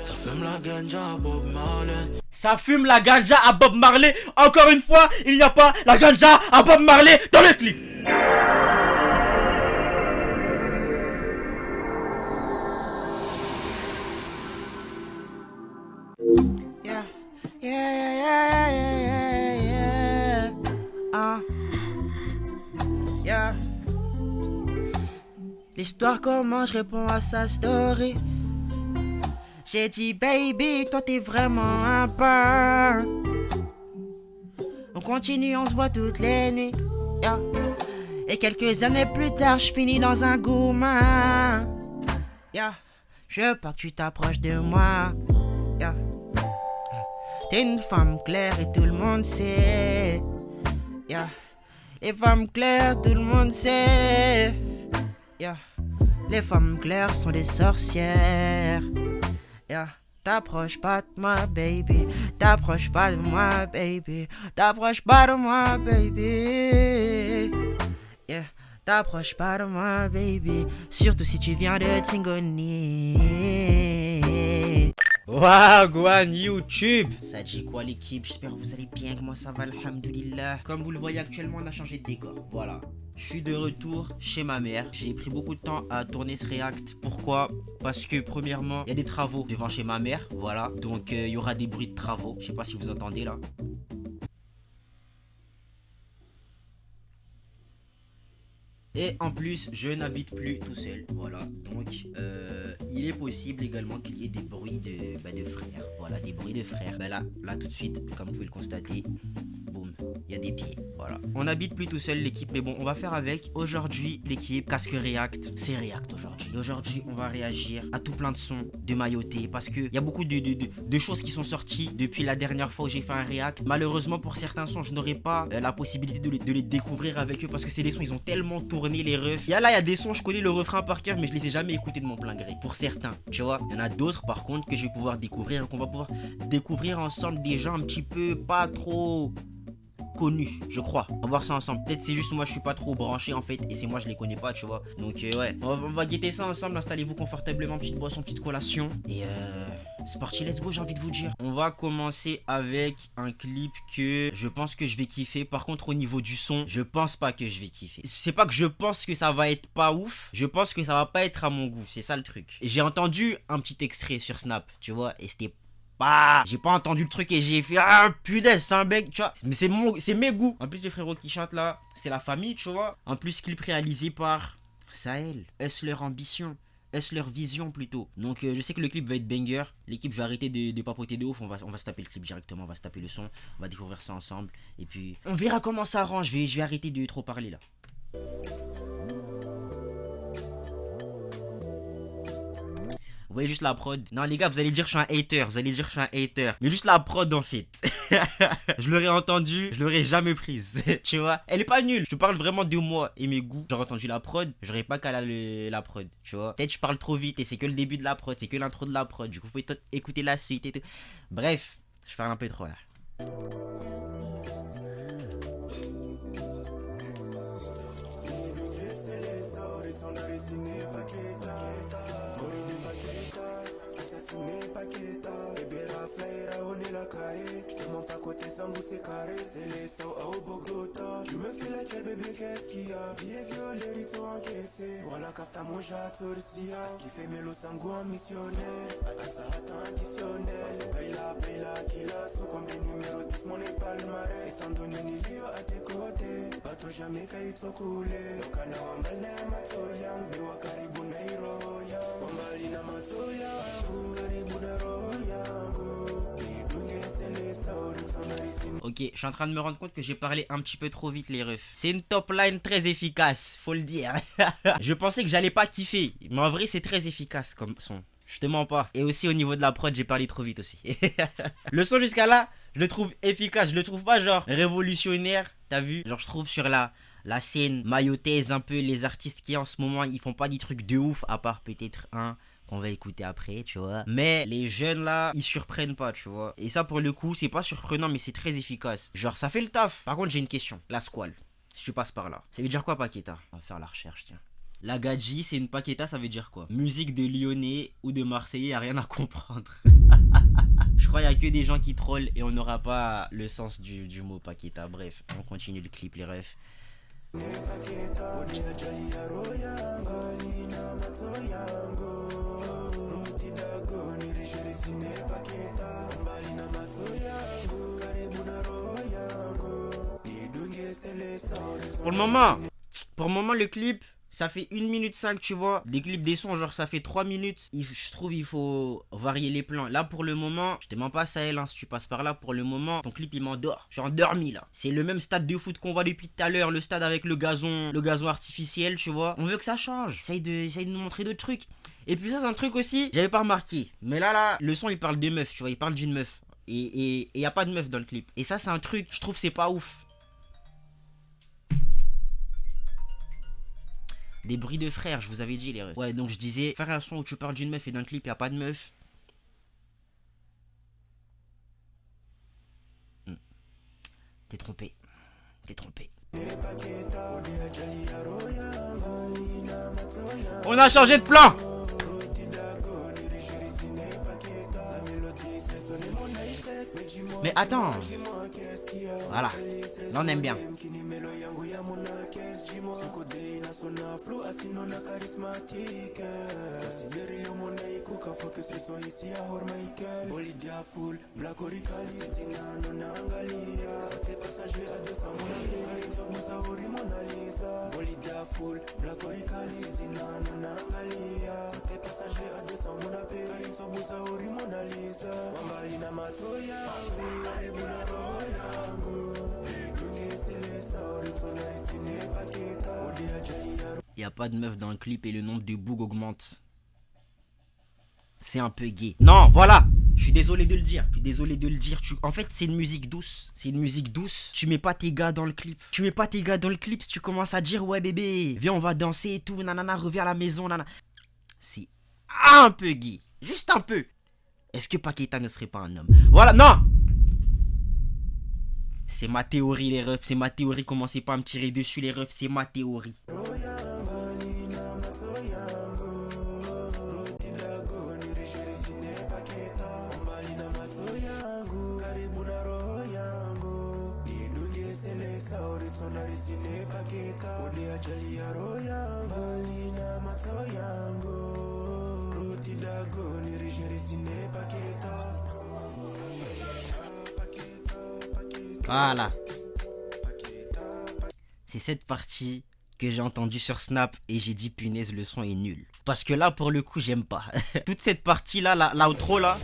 Ça fume la ganja à Bob Marley. Ça fume la ganja à Bob Marley. Encore une fois, il n'y a pas la ganja à Bob Marley dans le clip. Yeah, yeah, yeah, yeah, yeah. Yeah. L'histoire commence, je réponds à sa story. J'ai dit baby, toi t'es vraiment un pain. On continue, on se voit toutes les nuits. Yeah. Et quelques années plus tard, je finis dans un gourmand. Yeah. Je veux pas que tu t'approches de moi. Yeah. T'es une femme claire et tout le monde sait. Yeah. Les femmes claires, tout le monde sait. Yeah. Les femmes claires sont des sorcières. Yeah. T'approches pas de moi, baby. T'approches pas de moi, baby. T'approches pas de moi, baby. Yeah. T'approches pas de moi, baby. Surtout si tu viens de Tingoni. Wagwan YouTube. Ça dit quoi l'équipe? J'espère que vous allez bien, que moi ça va, alhamdoulilah. Comme vous le voyez actuellement, on a changé de décor. Voilà. Je suis de retour chez ma mère. J'ai pris beaucoup de temps à tourner ce react. Pourquoi? Parce que premièrement, il y a des travaux devant chez ma mère. Voilà. Donc il y aura des bruits de travaux. Je sais pas si vous entendez là. Et en plus, je n'habite plus tout seul. Voilà. Donc, il est possible également qu'il y ait des bruits de frères. Voilà, des bruits de frères. Ben là, tout de suite, comme vous pouvez le constater, boum, il y a des pieds. Voilà. On n'habite plus tout seul, l'équipe. Mais bon, on va faire avec. Aujourd'hui, l'équipe Casque React. C'est React aujourd'hui. Et aujourd'hui, on va réagir à tout plein de sons de Mayotte. Parce qu'il y a beaucoup de choses qui sont sorties depuis la dernière fois où j'ai fait un React. Malheureusement, pour certains sons, je n'aurai pas la possibilité de les découvrir avec eux. Parce que c'est des sons, ils ont tellement tourné les refs. Il y a des sons, je connais le refrain par cœur, mais je les ai jamais écoutés de mon plein gré. Pour certains, tu vois. Il y en a d'autres, par contre, que je vais pouvoir découvrir. Qu'on va pouvoir découvrir ensemble des gens un petit peu pas trop connus, je crois. On va voir ça ensemble. Peut-être c'est juste moi, je suis pas trop branché en fait. Et c'est moi, je les connais pas, tu vois. Donc, ouais. On va guetter ça ensemble. Installez-vous confortablement. Petite boisson, petite collation. Et c'est parti, let's go, j'ai envie de vous dire. On va commencer avec un clip que je pense que je vais kiffer. Par contre, au niveau du son, je pense pas que je vais kiffer. C'est pas que je pense que ça va être pas ouf. Je pense que ça va pas être à mon goût. C'est ça le truc. J'ai entendu un petit extrait sur Snap, tu vois. Et c'était pas... J'ai pas entendu le truc et j'ai fait... Ah punaise, c'est un bec, tu vois. Mais c'est mes goûts. En plus, les frérots qui chantent là, c'est la famille, tu vois. En plus, clip réalisé par Sahel. Est-ce leur ambition? Est-ce leur vision plutôt? Donc je sais que le clip va être banger. L'équipe, je vais arrêter de papoter de ouf. On va se taper le clip directement, on va se taper le son. On va découvrir ça ensemble. Et puis on verra comment ça rend. Je vais arrêter de trop parler là. Vous voyez juste la prod. Non les gars, vous allez dire que je suis un hater. Vous allez dire que je suis un hater. Mais juste la prod en fait. Je l'aurais entendu, je l'aurais jamais prise. Tu vois, elle est pas nulle. Je te parle vraiment de moi et mes goûts. J'aurais entendu la prod, j'aurais pas calé la prod. Tu vois, peut-être je parle trop vite et c'est que le début de la prod, c'est que l'intro de la prod. Du coup, vous pouvez écouter la suite et tout. Bref, je parle un peu trop là. C'est carré, c'est les sauts à Bogota. Tu me fais la quelle bébé, qu'est-ce qu'il y a? Billet violé, rito encaissé. Voilà, kafta mon jato, rislia. Ce qui fait mélo sango en missionnaire. Attends, additionnel. Paye la, kila. Sous comme des numéros 10, mon palmarès. Et sans donner ni lieu à tes côtés. Bateau jamais kaito coulé. Kana wambale matoyang. Bewa karibu na hiro yang. Wambali na matoyangu. Karibu na roho yangu. Ok, je suis en train de me rendre compte que j'ai parlé un petit peu trop vite les refs. C'est une top line très efficace, faut le dire. Je pensais que j'allais pas kiffer, mais en vrai c'est très efficace comme son. Je te mens pas. Et aussi au niveau de la prod, j'ai parlé trop vite aussi. Le son jusqu'à là, je le trouve efficace. Je le trouve pas genre révolutionnaire, t'as vu? Genre je trouve sur la scène mayotaise un peu, les artistes qui en ce moment, ils font pas des trucs de ouf, à part peut-être un qu'on va écouter après, tu vois. Mais les jeunes là, ils surprennent pas, tu vois. Et ça pour le coup, c'est pas surprenant, mais c'est très efficace. Genre ça fait le taf. Par contre, j'ai une question. La squale, si tu passes par là, ça veut dire quoi Paqueta? On va faire la recherche, tiens. La gadji, c'est une paqueta, ça veut dire quoi? Musique de Lyonnais ou de Marseillais, y a rien à comprendre. Je crois qu'il y a que des gens qui trollent et on n'aura pas le sens du mot paqueta. Bref, on continue le clip, les refs. Pour le moment, le clip, ça fait 1 minute 5, tu vois. Des clips, des sons, genre ça fait 3 minutes. Je trouve il faut varier les plans. Là, pour le moment, je te mens pas, Sahel, hein, si tu passes par là, pour le moment, ton clip, il m'endort. J'ai endormi, là. C'est le même stade de foot qu'on voit depuis tout à l'heure, le stade avec le gazon artificiel, tu vois. On veut que ça change. Essaye de nous montrer d'autres trucs. Et puis ça, c'est un truc aussi, j'avais pas remarqué. Mais là, le son, il parle de meuf, tu vois. Il parle d'une meuf. Et y a pas de meuf dans le clip. Et ça, c'est un truc, je trouve, c'est pas ouf. Des bruits de frères, je vous avais dit les refs. Ouais, donc je disais, faire un son où tu parles d'une meuf et dans le clip, y a pas de meuf. T'es trompé. T'es trompé. On a changé de plan. Mais attends. Voilà. Là on aime bien. Il n'y a pas de meuf dans le clip et le nombre de bougs augmente. C'est un peu gay. Non, voilà. Je suis désolé de le dire. Je suis désolé de le dire. En fait, c'est une musique douce. C'est une musique douce. Tu mets pas tes gars dans le clip. Tu mets pas tes gars dans le clip si tu commences à dire ouais bébé, viens on va danser et tout, nanana, reviens à la maison, nanana. C'est un peu gay. Juste un peu. Est-ce que Paqueta ne serait pas un homme? Voilà, non. C'est ma théorie les refs. C'est ma théorie. Commencez pas à me tirer dessus les refs. C'est ma théorie. Voilà. C'est cette partie que j'ai entendue sur Snap et j'ai dit punaise le son est nul. Parce que là pour le coup j'aime pas. Toute cette partie là, l'outro là.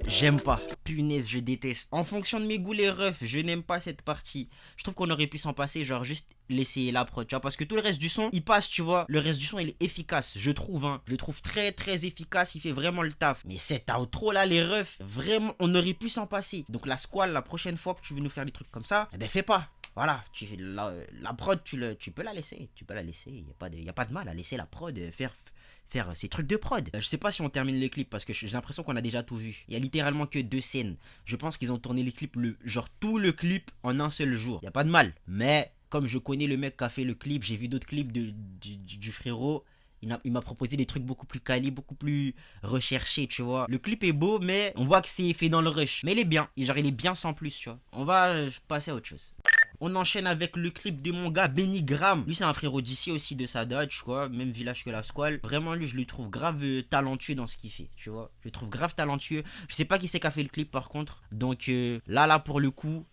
J'aime pas. Punaise, je déteste. En fonction de mes goûts, les refs, je n'aime pas cette partie. Je trouve qu'on aurait pu s'en passer, genre juste laisser la prod, tu vois. Parce que tout le reste du son, il passe, tu vois. Le reste du son, il est efficace, je trouve, hein. Je le trouve très, très efficace. Il fait vraiment le taf. Mais cet outro là, les refs, vraiment, on aurait pu s'en passer. Donc la squale, la prochaine fois que tu veux nous faire des trucs comme ça, eh ben fais pas. Voilà, la prod, tu peux la laisser. Tu peux la laisser. Il n'y a pas de mal à laisser la prod faire ces trucs de prod. Je sais pas si on termine les clips parce que j'ai l'impression qu'on a déjà tout vu. Il y a littéralement que 2 scènes. Je pense qu'ils ont tourné les clips, genre tout le clip en un seul jour. Il n'y a pas de mal. Mais comme je connais le mec qui a fait le clip, j'ai vu d'autres clips du frérot. Il m'a proposé des trucs beaucoup plus quali, beaucoup plus recherchés, tu vois. Le clip est beau, mais on voit que c'est fait dans le rush. Mais il est bien. Genre, il est bien sans plus, tu vois. On va passer à autre chose. On enchaîne avec le clip de mon gars Benny Graham. Lui c'est un frérot d'ici aussi de sa Dodge quoi. Même village que la squale. Vraiment lui je le trouve grave talentueux dans ce qu'il fait. Tu vois. Je le trouve grave talentueux. Je sais pas qui c'est qui a fait le clip par contre. Donc là pour le coup.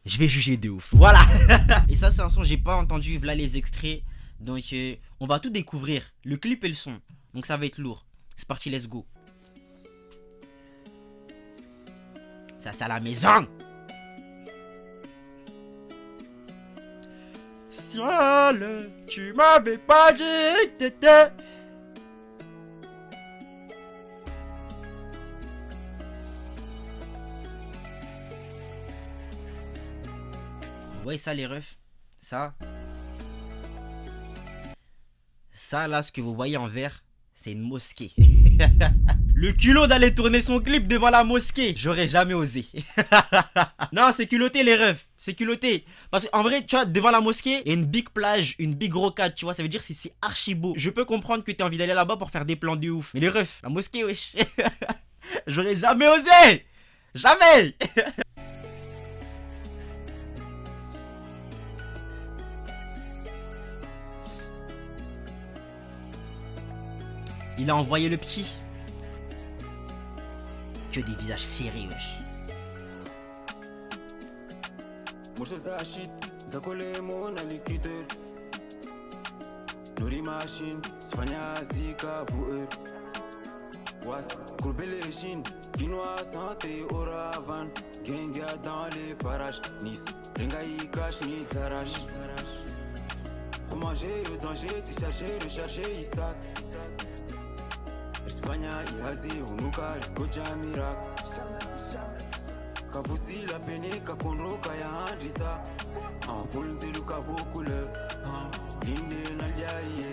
Je vais juger de ouf. Voilà. Et ça c'est un son j'ai pas entendu. Voilà les extraits. Donc on va tout découvrir. Le clip et le son. Donc ça va être lourd. C'est parti let's go. Ça c'est à la maison. Ciel, tu m'avais pas dit que t'étais. Ouais, ça les refs. Ça là, ce que vous voyez en vert, c'est une mosquée. Le culot d'aller tourner son clip devant la mosquée. J'aurais jamais osé. Non, c'est culotté les refs. C'est culotté. Parce qu'en vrai, tu vois, devant la mosquée, il y a une big plage, une big rocade, tu vois. Ça veut dire que c'est archi beau. Je peux comprendre que tu as envie d'aller là-bas pour faire des plans de ouf. Mais les refs, la mosquée, wesh. J'aurais jamais osé. Jamais. Il a envoyé le petit. Que des visages serrés, wesh. Moshe za shit, za kole mona likider. Nori machine, Spagna zika vuer. Was, courbele shin, quinoa santé oravan. Genga dans les parages, Nice, Ringaï cache ni zarash. Pour manger au danger, tu chercher, rechercher, Isaac. Espagna, Iazi, Unuka, Escocha, Mirac. Kavusi la pene, Kakonro, Kaya, Andrisa. En full, Zilu, Kavo, couleur. Linde, Naliaye.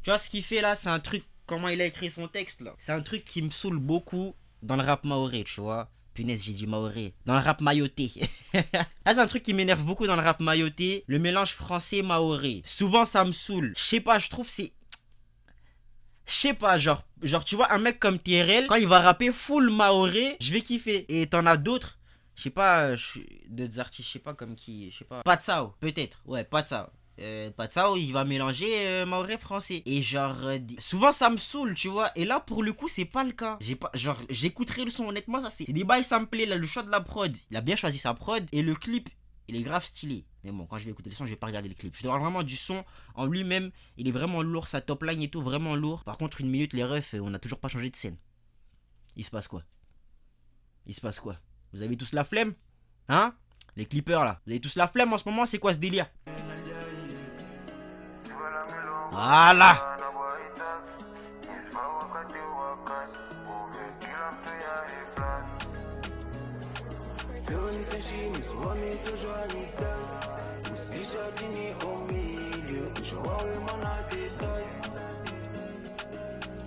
Tu vois ce qu'il fait là, c'est un truc, comment il a écrit son texte là. C'est un truc qui me saoule beaucoup dans le rap maoré, tu vois. Punaise, j'ai dit maoré. Dans le rap mayoté. Là, c'est un truc qui m'énerve beaucoup dans le rap mayoté. Le mélange français-maoré. Souvent, ça me saoule. Je sais pas, je trouve c'est... Je sais pas, genre, tu vois, un mec comme TRL, quand il va rapper full maoré, je vais kiffer. Et t'en as d'autres, je sais pas, d'autres artistes, je sais pas comme qui, je sais pas. Patsao, peut-être, ouais, Patsao. Patsao, il va mélanger maoré français. Et genre, souvent ça me saoule, tu vois. Et là, pour le coup, c'est pas le cas. Genre, j'écouterai le son, honnêtement, ça c'est des bails samplés, là, le choix de la prod. Il a bien choisi sa prod. Et le clip, il est grave stylé. Mais bon, quand je vais écouter le son, je vais pas regarder le clip. Je te parle vraiment du son en lui-même. Il est vraiment lourd, sa top line et tout, vraiment lourd. Par contre, 1 minute, les refs, on n'a toujours pas changé de scène. Il se passe quoi? Il se passe quoi? Vous avez tous la flemme? Hein? Les clippers là. Vous avez tous la flemme en ce moment, c'est quoi ce délire? Voilà! Jardini au milieu, je vois mon appétit.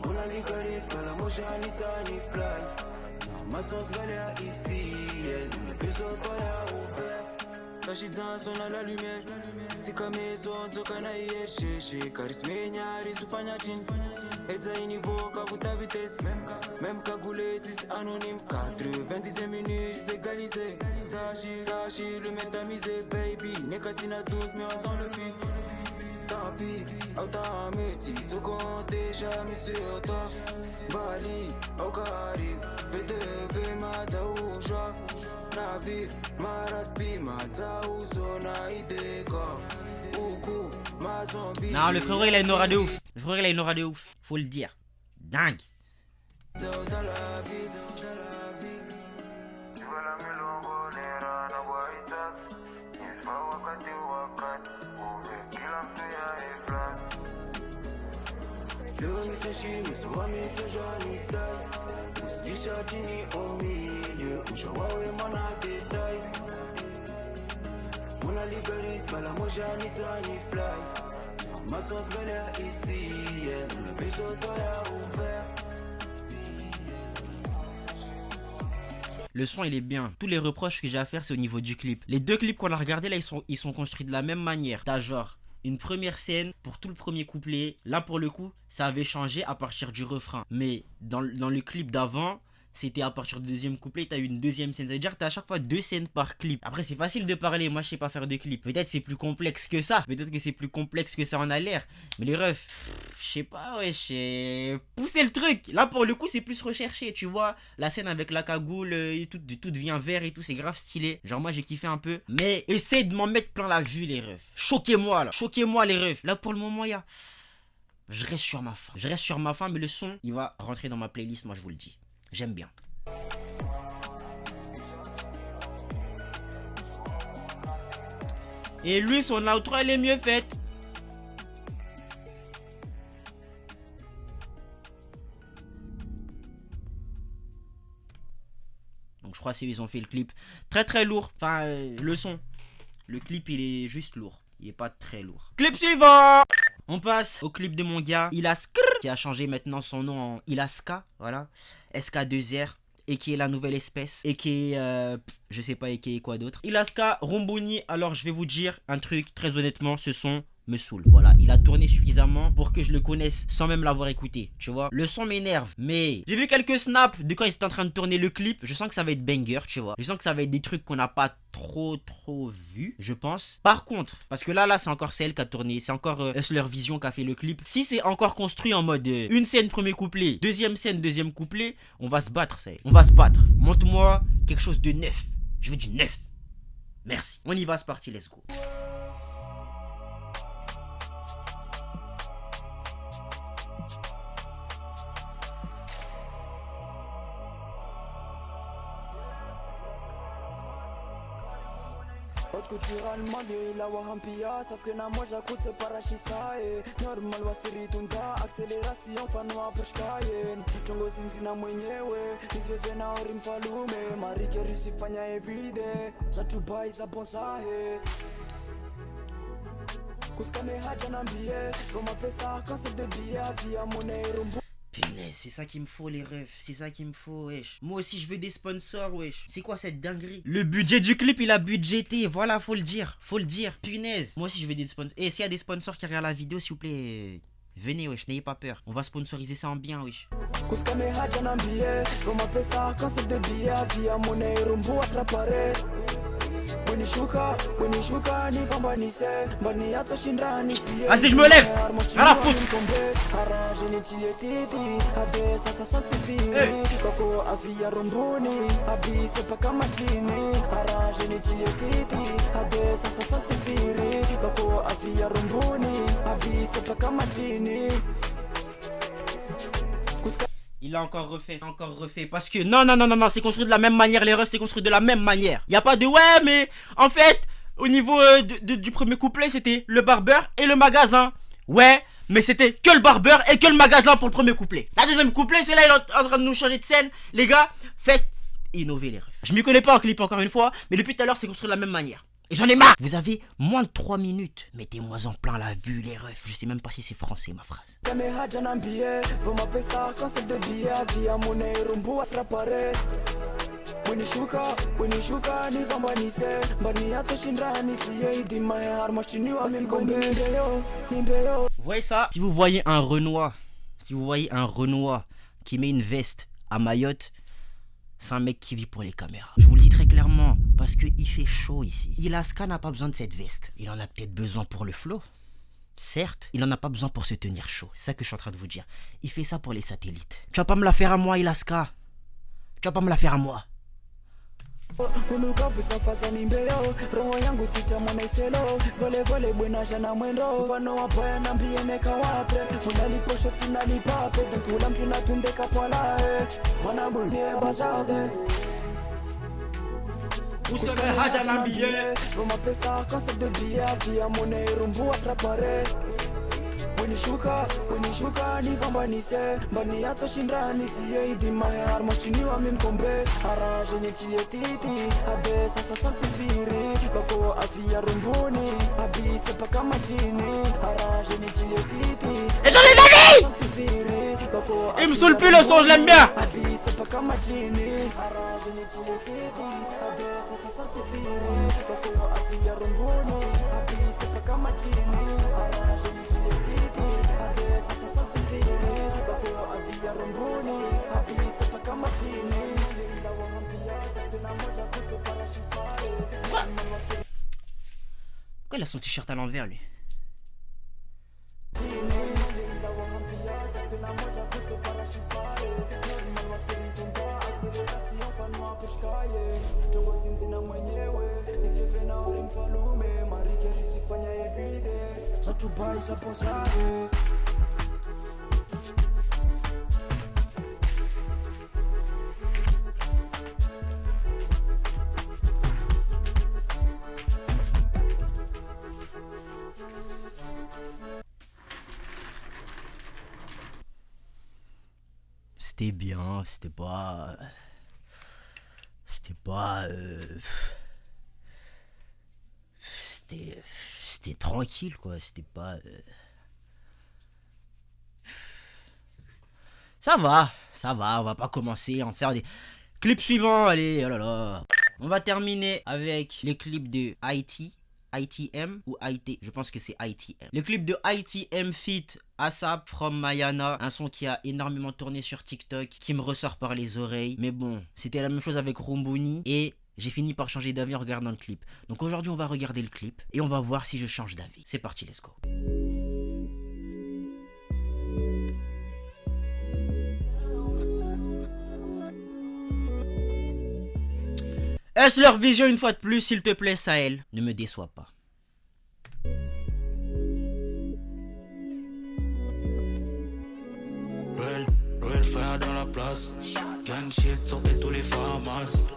On a l'icaris, pas la moche, ni tani fly. Matos galère ici, elle me fait sauter à ouvert. Sachi dans son à la lumière. Si comme maison, tu connais chercher. Charisme, nyari, soufanya chin. Et ça, il niveau, kavuta vitesse. Même kagoulé, c'est anonyme. 90 minutes, c'est égalisé. Sachi, le mec d'amusé, baby. Négatina doute, mais on dans le beat. Tant pis, autant métier, tout compte jamais sur toi. Bali, au Caribe, PDV, Mataou, joie. Navire, Maratbi, Mataou, Sona, Ideka. Non, le frérot il a une aura de ouf. Le frérot il a une aura de ouf. Faut le dire. Dingue. Mona ligaris, bala moja ni tani fly. Matos galère ici, le vaisseau doit ouvert. Le son il est bien. Tous les reproches que j'ai à faire c'est au niveau du clip. Les deux clips qu'on a regardé là ils sont construits de la même manière. T'as genre une première scène pour tout le premier couplet. Là pour le coup ça avait changé à partir du refrain. Mais dans le clip d'avant c'était à partir du deuxième couplet, t'as eu une deuxième scène. Ça veut dire que t'as à chaque fois 2 scènes par clip. Après c'est facile de parler, moi je sais pas faire de clip. Peut-être c'est plus complexe que ça. Peut-être que c'est plus complexe que ça en a l'air. Mais les refs, je sais pas, ouais, pousser le truc. Là pour le coup c'est plus recherché, tu vois. La scène avec la cagoule et tout devient vert et tout, c'est grave stylé. Genre moi j'ai kiffé un peu. Mais essaye de m'en mettre plein la vue les refs. Choquez-moi là, choquez-moi les refs. Là pour le moment il y a... Je reste sur ma faim. Je reste sur ma faim mais le son il va rentrer dans ma playlist, moi je vous le dis. J'aime bien. Et lui, son outro, elle est mieux faite. Donc je crois qu'ils ont fait le clip très très lourd. Enfin, le son. Le clip, il est juste lourd. Il est pas très lourd. Clip suivant. On passe au clip de mon gars. Il a skrrr. qui a changé maintenant son nom en Ilaska, voilà, SK2R, et qui est la nouvelle espèce, et qui est, je sais pas, et qui est quoi d'autre. Ilaska, Romboni, alors je vais vous dire un truc, très honnêtement, ce son me saoule, voilà, il a tourné suffisamment pour que je le connaisse sans même l'avoir écouté, tu vois. Le son m'énerve, mais j'ai vu quelques snaps de quand il était en train de tourner le clip, je sens que ça va être banger, tu vois. Je sens que ça va être des trucs qu'on n'a pas trop vu, je pense. Par contre, parce que là c'est encore celle qui a tourné, c'est encore Hustler Vision qui a fait le clip. Si c'est encore construit en mode une scène premier couplet, deuxième scène deuxième couplet, on va se battre, ça y est. On va se battre. Montre-moi quelque chose de neuf. Je veux du neuf. Merci. On y va, c'est parti, let's go. Haute culturellement de la wahampia, sauf que na moja kutse parashisae normal wasiri tunda acceleration fanwa pushkayen chongo zinzina mwenyewe nisveve na ori mfalume marike risifanya everyday zatubai za bonsahe kuskane haja nambie koma pesa concept de bia via monero. Punaise, c'est ça qu'il me faut les refs, c'est ça qu'il me faut, wesh. Moi aussi je veux des sponsors, wesh. C'est quoi cette dinguerie? Le budget du clip il a budgété, voilà, faut le dire, faut le dire. Punaise, moi aussi je veux des sponsors. Et s'il y a des sponsors qui regardent la vidéo, s'il vous plaît, venez, wesh, n'ayez pas peur. On va sponsoriser ça en bien, wesh. Vas-y, je me lève. À la foutre. Il a encore refait, parce que non, c'est construit de la même manière, les refs, c'est construit de la même manière. Y a pas de ouais, mais en fait, au niveau du premier couplet, c'était le barbeur et le magasin. Ouais, mais c'était que le barbeur et que le magasin pour le premier couplet. La deuxième couplet, c'est là, il est en train de nous changer de scène. Les gars, faites innover les refs. Je m'y connais pas en clip encore une fois, mais depuis tout à l'heure, c'est construit de la même manière. Et j'en ai marre. Vous avez moins de 3 minutes. Mettez-moi en plein la vue, les refs. Je sais même pas si c'est français, ma phrase. Vous voyez ça? Si vous voyez un Renoir qui met une veste à Mayotte, c'est un mec qui vit pour les caméras. Je vous le dis très clairement, parce qu'il fait chaud ici. Ilaska n'a pas besoin de cette veste. Il en a peut-être besoin pour le flow. Certes, il en a pas besoin pour se tenir chaud. C'est ça que je suis en train de vous dire. Il fait ça pour les satellites. Tu vas pas me la faire à moi, Ilaska. Tu vas pas me la faire à moi. Unuka visafaza ni mbeo roho yangu tita mwanaiselo vole vole bwenaja na mwendo mfano wapaya na mbie neka wape unaliposho tinalipape dukula mtu natundeka pwalae mwanabunie bazade Usiwe haja na mbie Voma pesa concept de bia via monero mbua srapare Unishuka ni vambanise Mbani yato shindrani siye idimaye Armachini wa mimkombe Araje nechie titi Ade sasa sansifiri Bako afia rumbuni Abise paka majini Araje nechie titi Et j'en ai d'avis. Il me saoule plus le son, je l'aime bien. Abise paka majini Araje nechie titi Ade sasa sansifiri Bako afia rumbuni Abise paka majini Araje nechie titi Pourquoi il a son t-shirt à l'envers lui? C'était bien, c'était pas... C'était tranquille quoi, c'était pas... Ça va, on va pas commencer à en faire des clips suivants, allez, oh là là. On va terminer avec les clips de ITM ou IT, je pense que c'est ITM. Le clip de ITM feat. ASAP from Mayana, un son qui a énormément tourné sur TikTok, qui me ressort par les oreilles. Mais bon, c'était la même chose avec Romboni et j'ai fini par changer d'avis en regardant le clip. Donc aujourd'hui, on va regarder le clip et on va voir si je change d'avis. C'est parti, let's go. Est-ce leur vision une fois de plus, s'il te plaît, Sahel? Ne me déçois pas. Real fire dans la place. Gang shit, sortez tous les famas.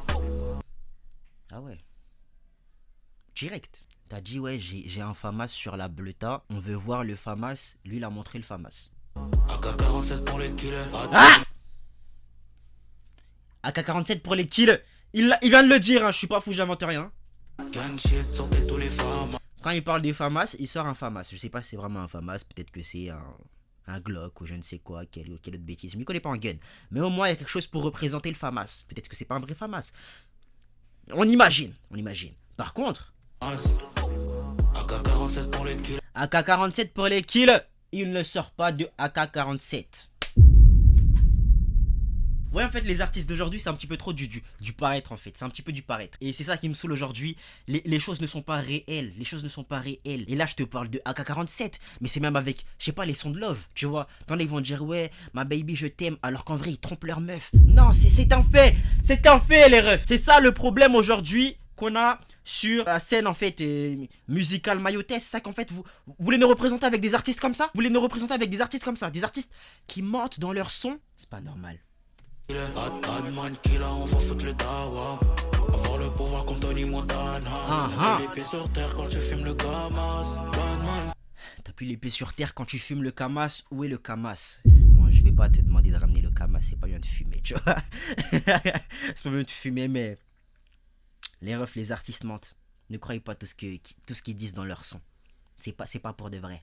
Ah ouais. Direct. T'as dit ouais, j'ai un famas sur la bleuta. On veut voir le famas. Lui, il a montré le famas. AK-47 pour les killers. Ah! AK-47 pour les kills. Il vient de le dire, hein. Je suis pas fou, j'invente rien. Gang shit, sortez tous les famas. Quand il parle des famas, il sort un famas. Je sais pas si c'est vraiment un famas. Peut-être que c'est un Glock ou je ne sais quoi, quelle autre bêtise. Mais il connaît pas en gun. Mais au moins, il y a quelque chose pour représenter le famas. Peut-être que c'est pas un vrai famas. On imagine. Par contre, AK-47 pour les killers. AK-47 pour les kills, il ne sort pas de AK-47. Ouais, en fait, les artistes d'aujourd'hui, c'est un petit peu trop du paraître, en fait. C'est un petit peu du paraître. Et c'est ça qui me saoule aujourd'hui. Les choses ne sont pas réelles. Et là, je te parle de AK-47. Mais c'est même avec, je sais pas, les sons de love. Tu vois, t'en ils vont dire, ouais, ma baby, je t'aime. Alors qu'en vrai, ils trompent leur meuf. Non, c'est un fait. C'est un fait, les refs. C'est ça le problème aujourd'hui qu'on a sur la scène, en fait, musicale mayotaise. C'est ça qu'en fait, vous voulez nous représenter avec des artistes comme ça? Vous voulez nous représenter avec des artistes comme ça? Des artistes qui mentent dans leur son? C'est pas normal. Badman killer, on va foutre le dawa. Avoir le pouvoir comme Tony Montana. T'as plus l'épée sur terre quand tu fumes le Kamas. Badman. T'as plus l'épée sur terre quand tu fumes le Kamas. Où est le Kamas? Moi, je vais pas te demander de ramener le Kamas. C'est pas bien de fumer, tu vois. C'est pas bien de fumer, mais les refs, les artistes mentent. Ne croyez pas tout ce qu'ils disent dans leur son. C'est pas pour de vrai.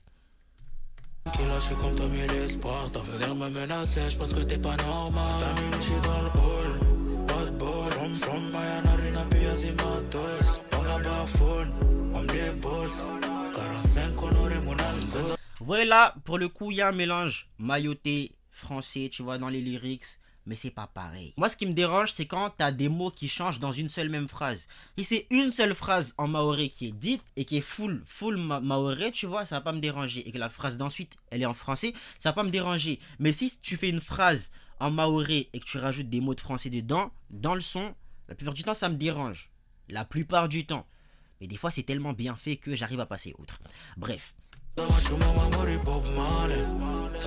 Killer, je suis comme Tommy l'espoir. T'as venir me menacer, je pense que t'es pas normal. T'as mis je suis dans le hall. Bad boy, from Mayana, Rina, Piazzi, Matos. Panga phone, on les boss. 45, on aurait mon âme. Voilà, pour le coup, il y a un mélange mailloté, français, tu vois, dans les lyrics. Mais c'est pas pareil. Moi, ce qui me dérange, c'est quand t'as des mots qui changent dans une seule même phrase. Si c'est une seule phrase en maoré qui est dite et qui est full maoré, tu vois, ça va pas me déranger. Et que la phrase d'ensuite, elle est en français, ça va pas me déranger. Mais si tu fais une phrase en maoré et que tu rajoutes des mots de français dedans, dans le son, la plupart du temps, ça me dérange. La plupart du temps. Mais des fois, c'est tellement bien fait que j'arrive à passer outre. Bref. Ça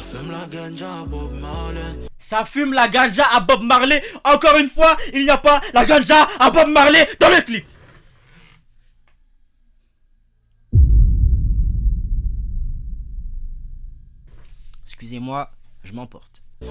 fume la ganja à Bob Marley. Ça fume la ganja à Bob Marley. Encore une fois, il n'y a pas la ganja à Bob Marley dans le clip. Excusez-moi, je m'emporte. Ça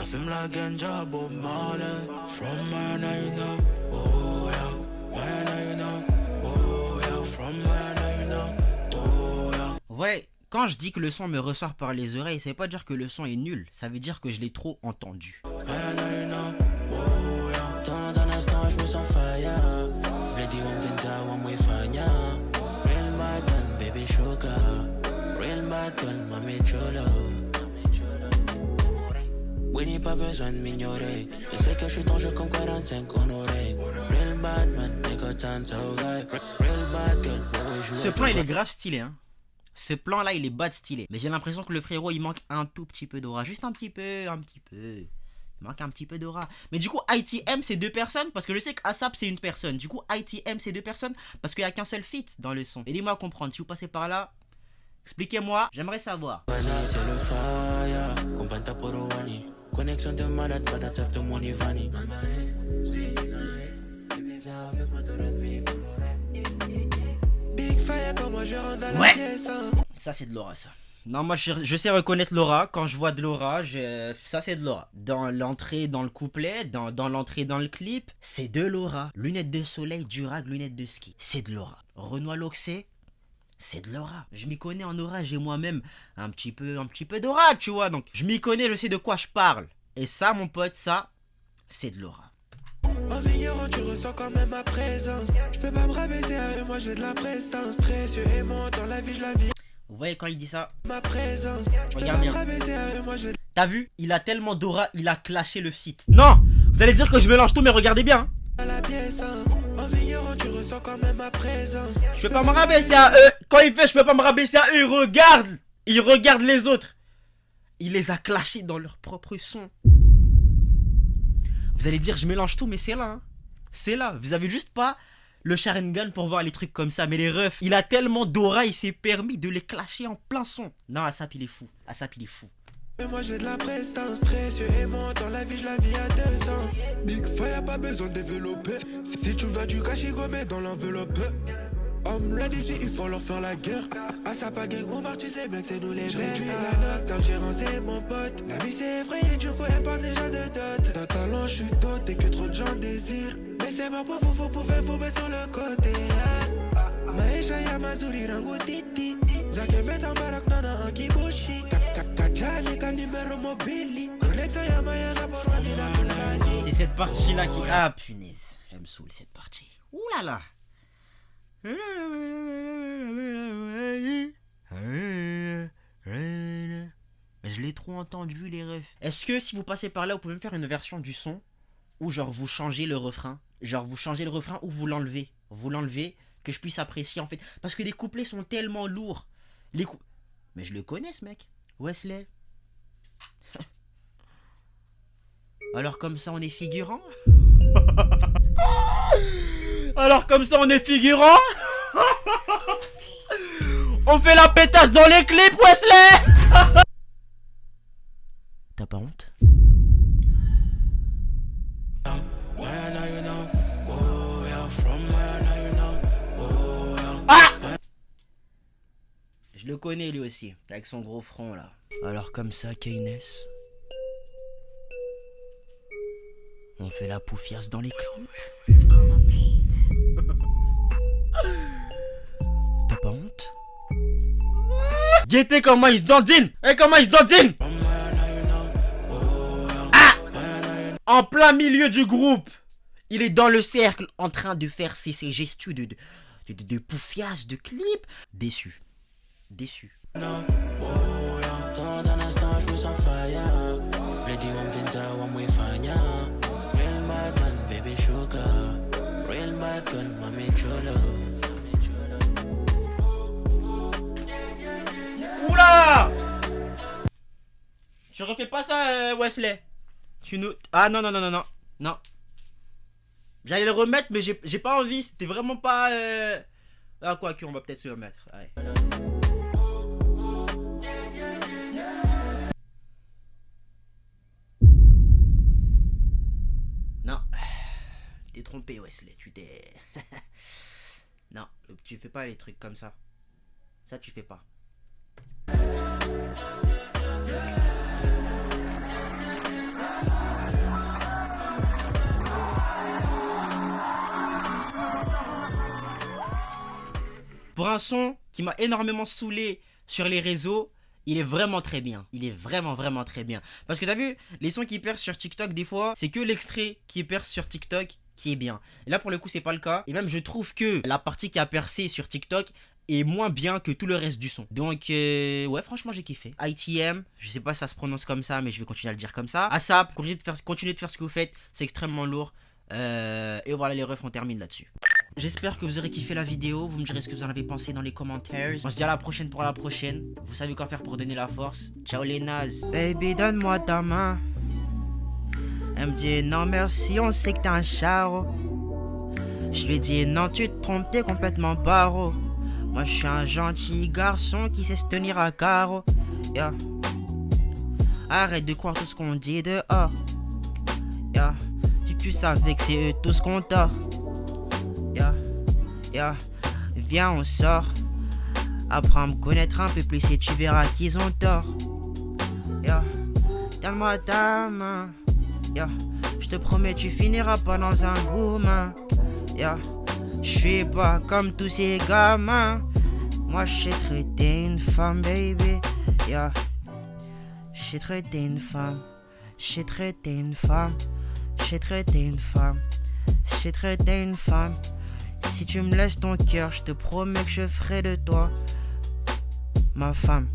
fume la ganja à Bob Marley. From Mayana, you know. Oh yeah, Mayana, you know. Oh yeah, from Mayana, you know. Oh yeah. Ouais, quand je dis que le son me ressort par les oreilles, ça veut pas dire que le son est nul. Ça veut dire que je l'ai trop entendu. Mayana, you know. Oh yeah. Dans un instant, je me sens fire. Ready, on t'entend, on me fire. Real bad man, baby sugar. Real bad girl, mami cholo. Winnie, pas besoin de m'ignorer. Je sais que je suis ton jeu comme 45 honoré. Real bad man, nigga, tant so guy. Real bad girl, ce plan, il est grave stylé, hein. Ce plan là, il est bad stylé. Mais j'ai l'impression que le frérot, il manque un tout petit peu d'aura. Juste un petit peu. Il manque un petit peu d'aura. Mais du coup, ITM, c'est deux personnes. Parce que je sais qu'ASAP, c'est une personne. Du coup, ITM, c'est deux personnes. Parce qu'il n'y a qu'un seul feat dans le son. Aidez-moi à comprendre. Si vous passez par là, expliquez-moi. J'aimerais savoir. c'est le fire. Companta pour Wani. Connexion de malade, pas d'attaque de mon Ivani. Ouais. Ça, c'est de l'aura, ça. Non, moi, je sais reconnaître l'aura. Quand je vois de l'aura, ça, c'est de l'aura. Dans l'entrée, dans le couplet, dans l'entrée, dans le clip, c'est de l'aura. Lunettes de soleil, durag, lunettes de ski. C'est de l'aura. Renoir Loxé, c'est de l'aura. Je m'y connais en aura, j'ai moi-même un petit peu d'aura, tu vois. Donc, je m'y connais, je sais de quoi je parle. Et ça, mon pote, ça, c'est de l'aura. En vigneron, tu ressens quand même ma présence. Je peux pas me rabaisser à eux, moi j'ai de la prestance. Précieux et moi, dans la vie, je la vis. Vous voyez quand il dit ça? Ma présence. Je peux Regarde pas bien. me rabaisser à eux, moi j'ai. T'as vu? Il a tellement d'aura, il a clashé le feat. Non! Vous allez dire que je mélange tout, mais regardez bien. La pièce, hein. En vigneron, tu ressens quand même ma présence. Je peux pas me rabaisser à eux. Quand il fait, je peux pas me rabaisser à eux. Il regarde les autres. Il les a clashés dans leur propre son. Vous allez dire, je mélange tout, mais c'est là. Hein. C'est là. Vous avez juste pas le Sharingan pour voir les trucs comme ça. Mais les refs, il a tellement d'aura, il s'est permis de les clasher en plein son. Non, Asap, il est fou. Asap, il est fou. Et moi j'ai de la prestance, précieux et moi dans la vie je la vis à 200. Big Fire y'a pas besoin de développer. Si tu veux du cash, gommé dans l'enveloppe. Homme là d'ici, il faut leur faire la guerre. À sa pas gang, on marche, tu sais bien que c'est nous les vrais. J'ai la note quand j'ai c'est mon pote. La vie c'est effrayé, du coup elle part déjà de dot. T'as talent, je suis doté que trop de gens désirent. Mais c'est pas pour vous pouvez vous mettre sur le côté. Maisha ya mazuri rangu titi. Zake meta mbarak nana en kibushi. C'est cette partie là qui... Ah punaise, elle me saoule cette partie. Ouh là là. Je l'ai trop entendu les refs. Est-ce que si vous passez par là, vous pouvez me faire une version du son où genre vous changez le refrain? Genre vous changez le refrain ou vous l'enlevez? Vous l'enlevez, que je puisse apprécier en fait. Parce que les couplets sont tellement lourds. Mais je le connais ce mec. Wesley. Alors comme ça on est figurant. Alors comme ça on est figurant. On fait la pétasse dans les clips, Wesley. T'as pas honte? Ah! Je le connais lui aussi, avec son gros front là. Alors comme ça, Keynes. On fait la poufiasse dans les clips. T'as pas honte? Guettez comment il se dandine! Et comment il se dandine! Ah! En plein milieu du groupe! Il est dans le cercle en train de faire ses gestus de poufiasse, de clip. Déçu. Déçu. Oula! Je refais pas ça, Wesley. Tu nous... Ah non, non, non, non, non. Non. J'allais le remettre, mais j'ai pas envie. C'était vraiment pas... Ah, quoi que, on va peut-être se le remettre. Allez. Non. T'es trompé, Wesley. Tu t'es... Non, tu fais pas les trucs comme ça. Ça, tu fais pas. Pour un son qui m'a énormément saoulé sur les réseaux, il est vraiment très bien. Il est vraiment très bien. Parce que t'as vu, les sons qui percent sur TikTok, des fois, c'est que l'extrait qui perce sur TikTok qui est bien. Et là, pour le coup, c'est pas le cas. Et même, je trouve que la partie qui a percé sur TikTok est moins bien que tout le reste du son. Donc, ouais, franchement, j'ai kiffé. ITM, je sais pas si ça se prononce comme ça, mais je vais continuer à le dire comme ça. ASAP, continuez de faire ce que vous faites. C'est extrêmement lourd. Et voilà, les refs, on termine là-dessus. J'espère que vous aurez kiffé la vidéo. Vous me direz ce que vous en avez pensé dans les commentaires. On se dit à la prochaine pour la prochaine. Vous savez quoi faire pour donner la force. Ciao les nazes. Baby, donne-moi ta main. Elle me dit non merci, on sait que t'es un charreau. Je lui dis non, tu te trompes, t'es complètement barreau. Moi je suis un gentil garçon qui sait se tenir à carreau. Yeah. Arrête de croire tout ce qu'on dit dehors. Yeah. Si tu savais que c'est eux tous qu'on tord. Yeah. Yeah. Viens on sort. Apprends à me connaître un peu plus et tu verras qu'ils ont tort. Yeah. Donne-moi ta main. Yeah. Je te promets tu finiras pas dans un gourmand. Yeah. Je suis pas comme tous ces gamins. Moi j'ai traité une femme, baby. Yeah. J'ai traité une femme. J'ai traité une femme. J'ai traité une femme. J'ai traité une femme. Si tu me laisses ton cœur, je te promets que je ferai de toi ma femme.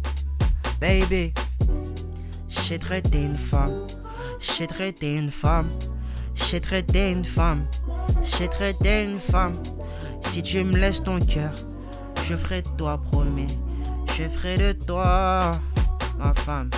Baby. J'ai traité une femme. J'ai traité une femme. J'ai traité une femme. J'ai traité une femme. Si tu me laisses ton cœur, je ferai de toi, promis. Je ferai de toi ma femme.